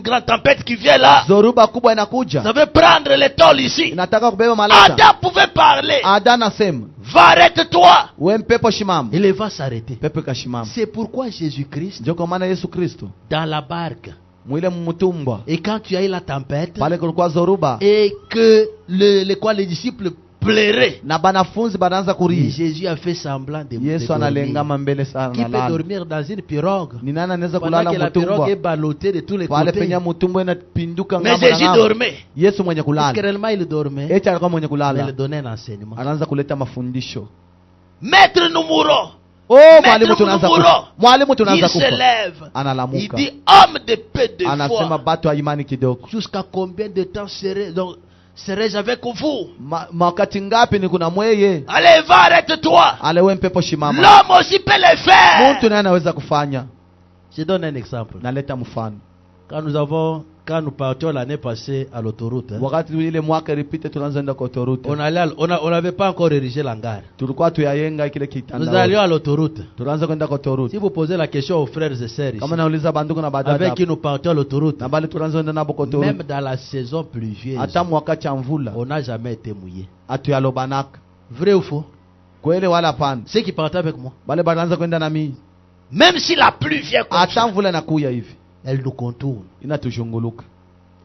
grande tempête qui vient là. Zoruba kubwa inakuja. Ça veut prendre les tôles ici. Inataka kubeba malata. Adam pouvait parler. Ada anasema, Va, arrête-toi. we mpepo shimama. et le vent s'arrêtait. Pepo ikashimama. C'est pourquoi Jésus-Christ, Ndio kwa maana Yesu Kristo dans la barque, mwile mmutumbwa et quand tu as eu la tempête, pale kulikuwa zoruba et que les disciples pleuraient, na banafunzi banaanza et kulia. Jésus a fait semblant de Yesu dormir. analengama mbele sana Qui na peut lala. dormir dans une pirogue Ni nani anaweza pendant kulala que la pirogue mtumbwa est ballottée de tous les pale côtés? penye mtumbwa inapinduka Mais ngamo na Jésus ngamo. dormait. Yesu mwenye Parce que kulala réellement il dormait, eti alikuwa mwenye mais il kulala donnait un enseignement. anaanza kuleta mafundisho. Maître, nous mourons. Oh, mwalimu Maître, tunaanza nous kufa. mourons. Mwalimu Il tunaanza se kufa. lève. Il Analamuka. dit, homme de peu de Anasema foi. batu wa imani kidogo. Jusqu'à combien de temps serais-je avec vous? Wakati ngapi ni kuna mweye? Allez, va, arrête-toi. Ale we mpepo shimama. L'homme aussi peut le faire. Mtu naye anaweza kufanya. Je donne un exemple. Naleta mfano. Quand nous partions l'année passée à l'autoroute, hein, Wakati ile mwaka ilipita tunaanza enda kwa autoroute. on n'avait pas encore érigé l'hangar. Tulikuwa tuyayenga kile Nous kitanda. allions à l'autoroute. Tunaanza kwenda kwa autoroute. Si vous posez la question aux frères et sœurs ici, Kama nauliza bandugu na badada. avec qui nous partions à l'autoroute, Na bali tunaanza kwenda nabo kwa autoroute. même dans la saison pluvieuse, Hata wakati wa mvula on n'a jamais été mouillé. atuyalobanaka. Vrai ou faux? Kweli wala hapana. Ceux qui partaient avec moi, Bale banaanza kwenda na mimi. Même si la pluie vient comme Hata ça, mvula inakuya hivi. elles nous contournent. Inatushunguluka.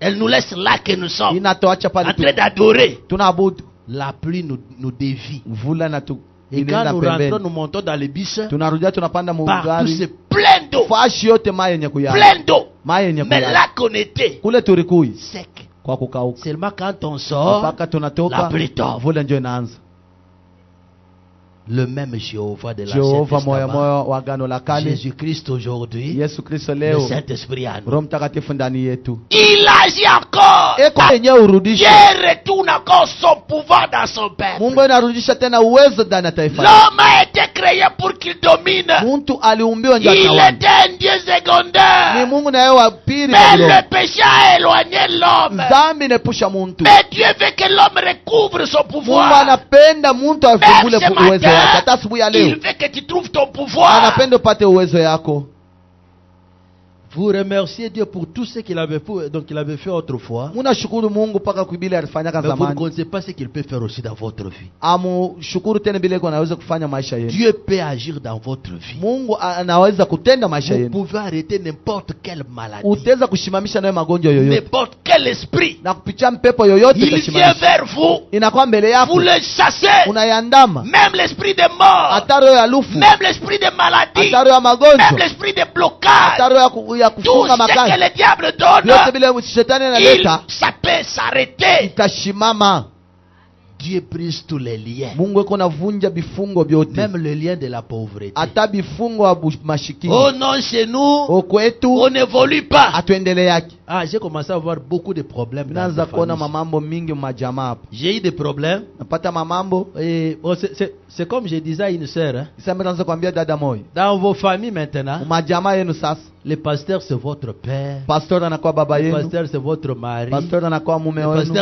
elle nous laisse là que nous sommes, Inatoacha en pale train d'adorer. tunaabudu. La pluie nous dévie. Mvula na tu Et quand inaenda nous rentrons, pembeni. nous montons dans les bus, Tunarudia tunapanda partout mugari. c'est Plein d'eau. Fashi yote maji yenye kuyala. Plein d'eau. Maji yenye Mais kuyala. là qu'on était, Kule turikui sec. kwa kukauka. seulement quand on sort, Mpaka tunatoka la pluie tombe. mvula ndio inaanza. Le même Jéhovah de l'Ancien Testament, Jésus-Christ aujourd'hui, le Saint-Esprit à nous. Il agit encore. Dieu retourne encore son pouvoir dans son peuple. L'homme a été créé pour qu'il domine. Il était un Dieu secondaire. Mais le péché a éloigné l'homme. Mais Dieu veut que l'homme recouvre son pouvoir. Même ce matin, il veut que tu trouves ton pouvoir. Vous remerciez Dieu pour tout ce qu'il avait fait autrefois. Mais vous ne connaissez pas ce qu'il peut faire aussi dans votre vie. Dieu peut agir dans votre vie. Vous pouvez arrêter n'importe quelle maladie, n'importe quel esprit. Il vient vers vous. Vous le chassez. Même l'esprit de mort, même l'esprit de maladie, même l'esprit de blocage. Tout ce que le diable donne, ça peut s'arrêter. Dieu brise tous les liens. Même le lien de la pauvreté. Oh non, chez nous, on n'évolue pas. Ah, j'ai commencé à avoir beaucoup de problèmes dans ma famille. J'ai eu des problèmes. Et oh, c'est comme je disais à une sœur, hein? Dans vos familles maintenant, le pasteur c'est votre père, le pasteur c'est votre mari, le pasteur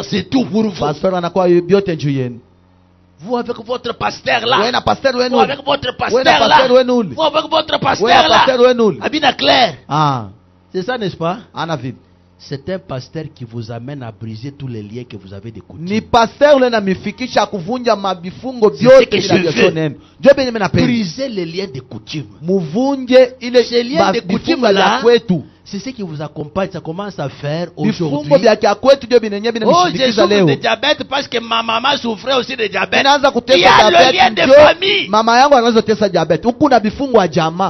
c'est tout pour vous. Vous avec votre pasteur là, vous avec votre pasteur là, vous avec votre pasteur là, Abina clair. C'est ça, n'est-ce pas? C'est un pasteur qui vous amène à briser tous les liens que vous avez de coutume. Briser les liens de coutume. Ces liens de coutume là, c'est ce qui vous accompagne. Ça commence à faire aujourd'hui. Oh, j'ai souffert de diabète parce que ma maman souffrait aussi de diabète. Il y a le lien de famille.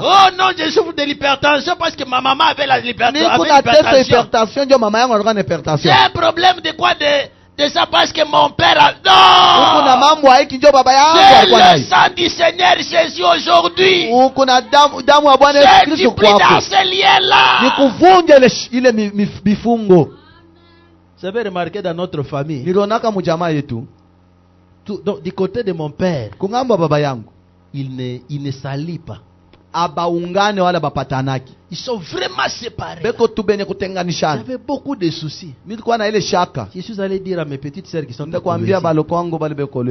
Oh non, je souffre de l'hypertension parce que ma maman avait l'hypertension. C'est un problème de quoi? De ça parce que mon père a... Non! C'est le sang du Seigneur Jésus aujourd'hui. C'est pris dans ce lien-là. Vous avez remarqué dans notre famille, donc, du côté de mon père, il ne s'allie pas. Ils sont vraiment séparés. J'avais beaucoup de soucis. Je suis allé dire à mes petites sœurs qui sont à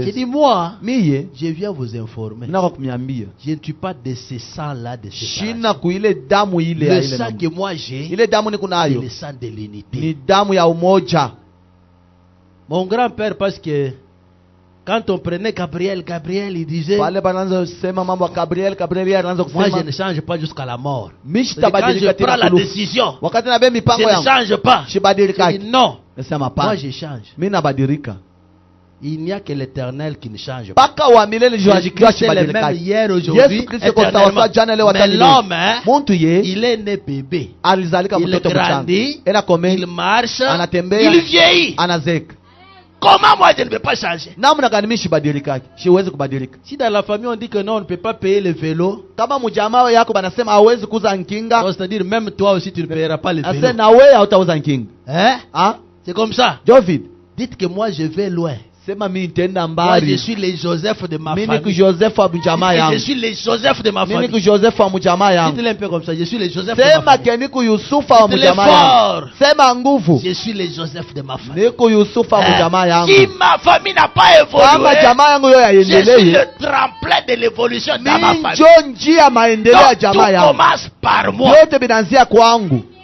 j'ai dit, moi, je viens vous informer. Je ne suis pas de ce sang-là, de ce sang. Le sang que moi j'ai, c'est le sang de l'unité. Mon grand-père, parce que quand on prenait Gabriel, il disait, moi je ne change pas jusqu'à la mort. Quand je prends la décision, je ne change pas. Je dis non, moi je change. Il n'y a que l'Éternel qui ne change pas. Jésus-Christ est le même hier, aujourd'hui, éternellement. Mais l'homme, il est né bébé. Il grandit, il marche, il vieillit. Comment moi je ne peux pas changer? Si dans la famille on dit que non, on ne peut pas payer le vélo, c'est-à-dire même toi aussi tu ne payeras pas le vélo. Hein? C'est comme ça. Dites que moi je vais loin. Moi, je suis le Joseph de ma famille. Je suis le Joseph de ma famille. Dites-le un peu comme ça. Je suis le Joseph de ma famille. Dites-le fort. Je suis le Joseph de ma famille. Si ma famille n'a pas évolué, je suis le tremplin de l'évolution dans ma famille. Donc, tout commence par moi.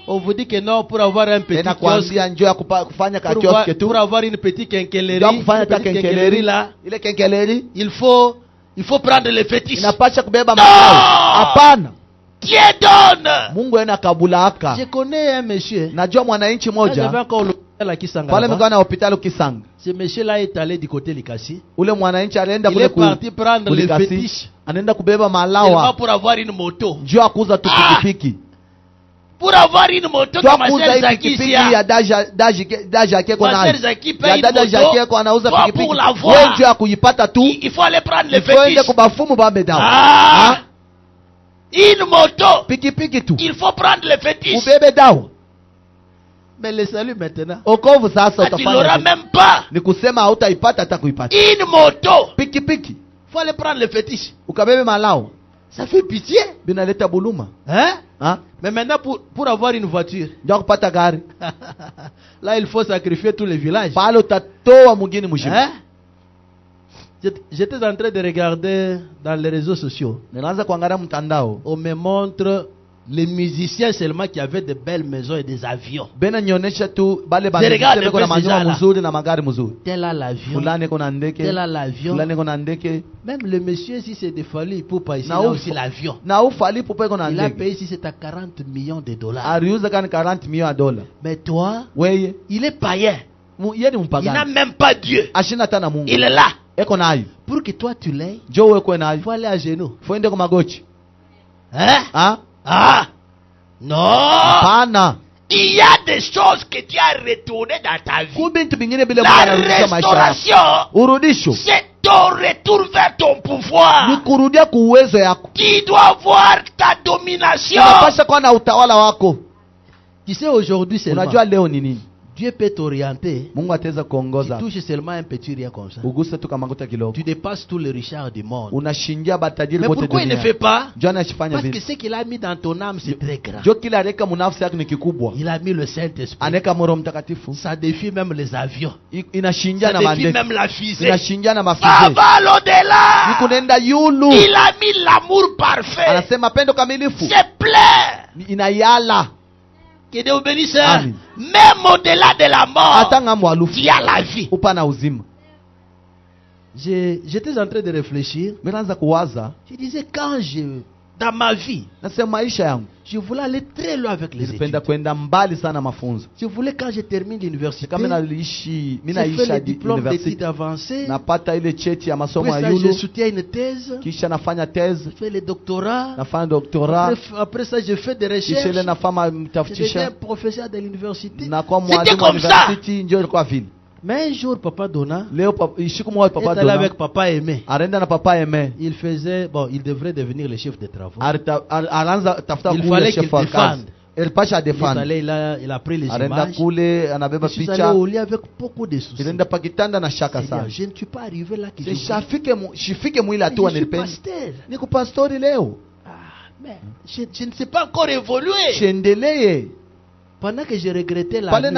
On vous dit que non, pour avoir un petit kiosque, pour avoir une petite quincaillerie là, il faut prendre les fétiches. Non! Dieu donne. Je connais un monsieur. J'avais encore l'hôpital Kisanga. Ce monsieur là est allé du côté Likasi. Il est parti prendre les fétiches pour avoir une moto. Pour avoir une moto comme ma sœur Zaki ici, ya daja keko ma sœur Zaki paye une moto. Toi pour l'avoir, il faut aller prendre le fétiche. Une moto, il faut prendre le fétiche. Mais le salut maintenant, tu l'auras même pas. Une moto, il faut aller prendre le fétiche. Ça fait pitié. Hein? Mais maintenant, pour avoir une voiture, là, il faut sacrifier tous les villages. Hein? J'étais en train de regarder dans les réseaux sociaux. On me montre les musiciens seulement qui avaient de belles maisons et des avions. Tel a l'avion. Tel a l'avion. Même le monsieur, si c'est des folies, il peut pas ici, il a aussi l'avion. Il a payé ici, c'est à 40 millions de dollars. Mais toi, il est païen. Il n'a même pas Dieu. Il est là. Pour que toi tu l'aies, il faut aller à genoux. Hein? Ah! Non! Il y a des choses que tu as retournées dans ta vie. La restauration, c'est ton retour vers ton pouvoir. Tu dois voir ta domination. Tu sais, aujourd'hui seulement, Dieu peut t'orienter. Tu touches seulement un petit rien comme ça. Tu dépasses tous les richards du monde. Mais pourquoi il ne fait pas? Parce que ce qu'il a mis dans ton âme, c'est très grand. Il a mis le Saint-Esprit. Ça défie même les avions. Ça défie même la fusée. Ça va l'au-delà. Il a mis l'amour parfait. C'est plein. Que Dieu bénisse. Même au-delà de la mort, il y a la vie. J'étais en train de réfléchir. Je disais, quand dans ma vie, je voulais aller très loin avec les études. Je voulais, quand je termine l'université, je fais le diplôme d'études avancées. Après ça, je soutiens une thèse. Je fais le doctorat. Après ça, je fais des recherches. Je deviens professeur de l'université. C'était comme ça. Mais un jour, Papa Donna est allé avec Papa Aimé. Il faisait, il devrait devenir le chef des travaux. Il fallait qu'il défende. Il a pris les images. Je suis allé au lit avec beaucoup de soucis. Seigneur, je ne suis pas arrivé là. Je suis pasteur. Mais je ne sais pas encore évoluer. Pendant que je regrettais la vie,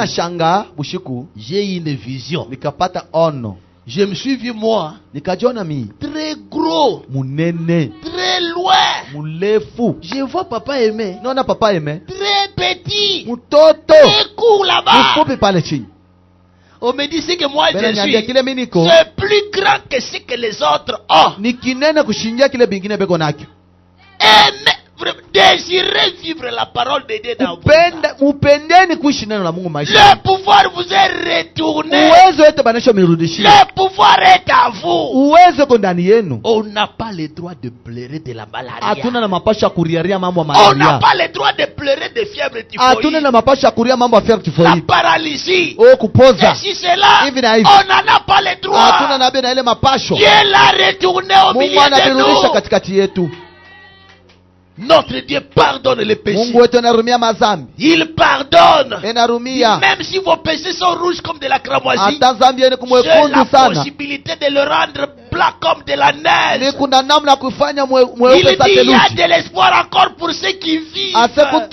j'ai eu une vision. Je me suis vu moi, très gros, très loin. Je vois Papa Aimé, très petit, très court là-bas. On me dit que moi je suis, c'est plus grand que ce que les autres ont. Désirez vivre la parole de Dieu dans vous. Le pouvoir vous est retourné. Le pouvoir est à vous. On n'a pas le droit de pleurer de la maladie. On n'a pas le droit de pleurer de fièvre typhoïde. La paralysie. Et si c'est là, on n'en a pas le droit. Dieu l'a retourné au milieu de nous. Notre Dieu pardonne les péchés. Il pardonne. Même si vos péchés sont rouges comme de la cramoisie, j'ai la possibilité de le rendre blanc comme de la neige. Il dit il y a de l'espoir encore pour ceux qui vivent. Comme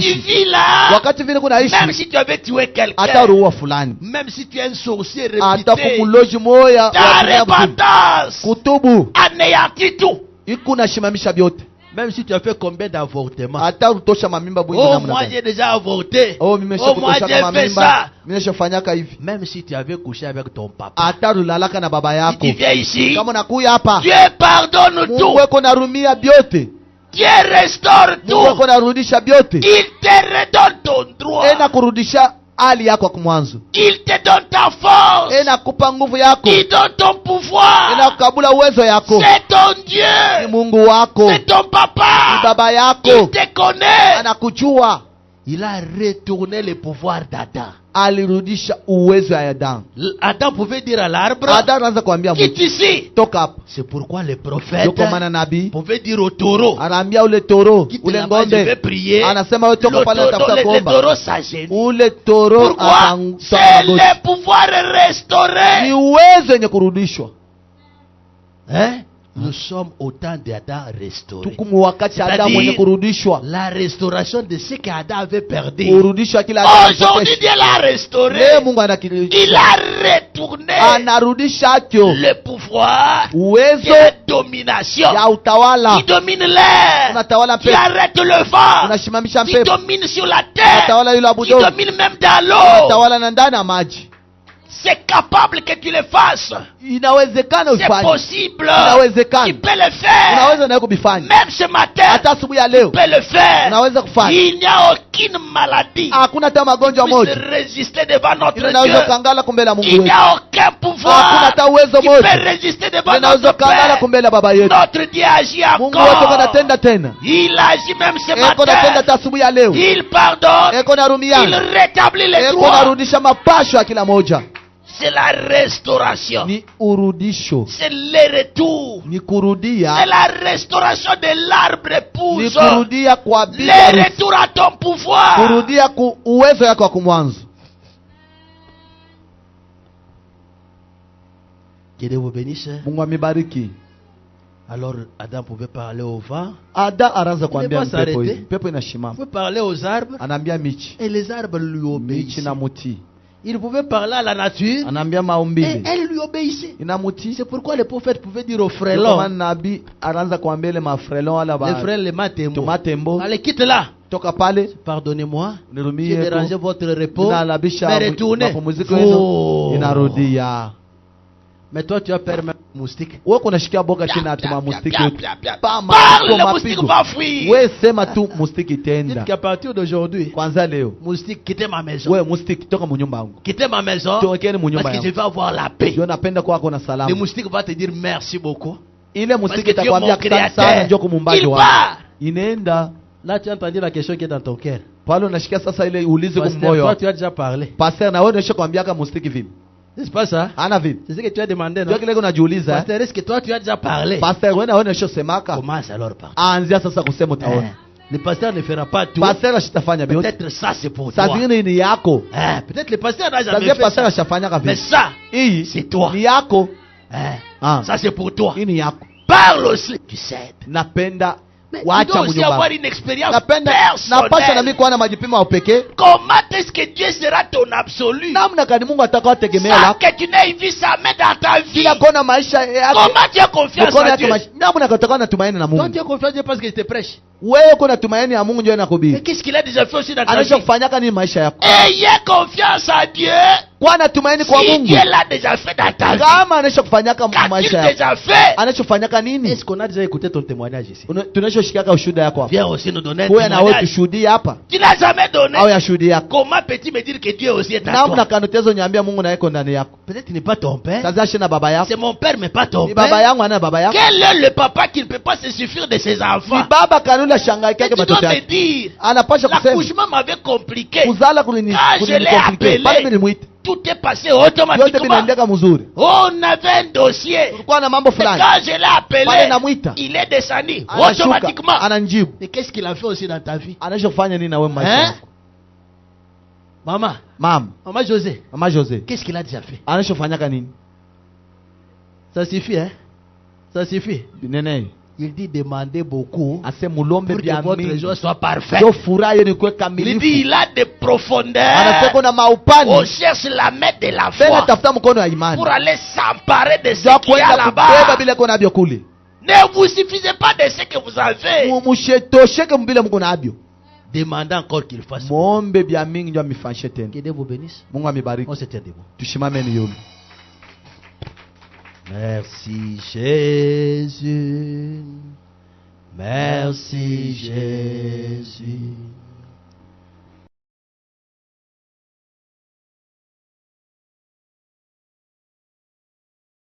tu vis là, même si tu avais tué quelqu'un, même si tu es un sorcier répété, ta repentance anéantit tout. Même si tu as fait combien d'avortements? Oh, moi j'ai déjà avorté. Oh, moi j'ai fait ça. Même si tu avais couché avec ton papa, si tu viens ici, Dieu pardonne tout. Dieu restaure tout. Il te redonne ton droit. hali yako kumwanzo. Il te donne ta force. Inakupa nguvu yako. Il donne ton pouvoir. Inakukabula uwezo yako. C'est ton Dieu. Ni Mungu wako. C'est ton papa. Ni baba yako. Il te connaît. Anakujua. Il a retourné le pouvoir d'Adam. Alirudisha uwezo ya Adam. Adam pouvait dire à l'arbre, Adam anaanza kuambia quitte ici. Toka hapa. C'est pourquoi le prophète pouvait dire au taureau, anaambia ule toro, quitte ule là-bas, je vais prier. Anasema wewe toka pale utafuta kuomba. Le taureau s'agenouille. Ule toro pourquoi? C'est le pouvoir restauré. Ni uwezo yenye kurudishwa. Hein? Nous sommes au temps d'Adam restauré. La restauration de ce qu'Adam avait perdu. Aujourd'hui Dieu l'a restauré. Il a retourné le pouvoir et la domination. Il domine l'air. Il arrête le vent. Il domine sur la terre. Il domine même dans l'eau. C'est capable que tu le fasses. C'est possible. Tu peux le faire. Même ce matin, tu peux le faire. Il n'y a aucune maladie qui puisse résister devant notre Dieu. Il n'y a aucun pouvoir qui peut résister devant notre Père. Notre Dieu agit encore. Il agit même ce matin. Il pardonne. Il rétablit les droits. C'est la restauration. C'est le retour. C'est la restauration de l'arbre épouse. Le retour à ton pouvoir. Que Dieu vous bénisse. Alors Adam pouvait parler au vent. Il pouvait parler aux arbres. Et les arbres lui obéissaient. Il pouvait parler à la nature et elle lui obéissait. C'est pourquoi le prophète pouvait dire aux frélons, les frères, les matembo, allez, quitte là. Pardonnez-moi, j'ai dérangé votre repos, mais retournez. Mais toi tu as permis le moustique. Parle, le moustique va fuir. Dites qu'à partir d'aujourd'hui, moustique, quittez ma maison. Quittez ma maison, parce que je vais avoir la paix. Le moustique va te dire merci beaucoup. Parce que tu es mon créateur. Il part. Là tu as entendu la question qui est dans ton cœur. Toi tu as déjà parlé. C'est pas ça? C'est ce que tu as demandé, non? Pasteur, est-ce que toi tu as déjà parlé? Commence alors par le pasteur ne fera pas tout. Peut-être ça c'est pour toi. Peut-être le pasteur n'a jamais fait ça. Mais ça, c'est toi. Ça c'est pour toi. Parle aussi. Tu sais. Tu dois aussi avoir une expérience personnelle. Comment est-ce que Dieu sera ton absolu sans que tu n'aies vu sa main dans ta vie? Comment tu as confiance en Dieu? Toi tu as confiance en Dieu parce que je te prêche. Mais qu'est-ce qu'il a déjà fait aussi dans ta vie? Ayez confiance en Dieu. Si Dieu l'a déjà fait dans ta vie, qu'a-t-il déjà fait? Est-ce qu'on a déjà écouté ton témoignage ici? Viens aussi nous donner un témoignage. Tu n'as jamais donné. Comment peux-tu me dire que Dieu aussi est à toi? Peut-être qu'il n'est pas ton père. C'est mon père mais pas ton père. Quel est le papa qui ne peut pas se suffire de ses enfants? Tu dois me dire, l'accouchement m'avait compliqué. Quand je l'ai appelé, tout est passé automatiquement. On avait un dossier. Mais quand je l'ai appelé, il est descendu automatiquement. Mais qu'est-ce qu'il a fait aussi dans ta vie? Hein? Maman José. Qu'est-ce qu'il a déjà fait? Ça suffit, hein? Ça suffit. Il dit demandez beaucoup pour que votre joie soit parfaite. Il dit il a des profondeurs. On cherche la main de la foi pour aller s'emparer de ce qu'il y a là-bas. Ne vous suffisez pas de ce que vous avez. Demandez encore qu'il fasse. Que Dieu vous bénisse. On se tient debout. Merci Jésus, merci Jésus.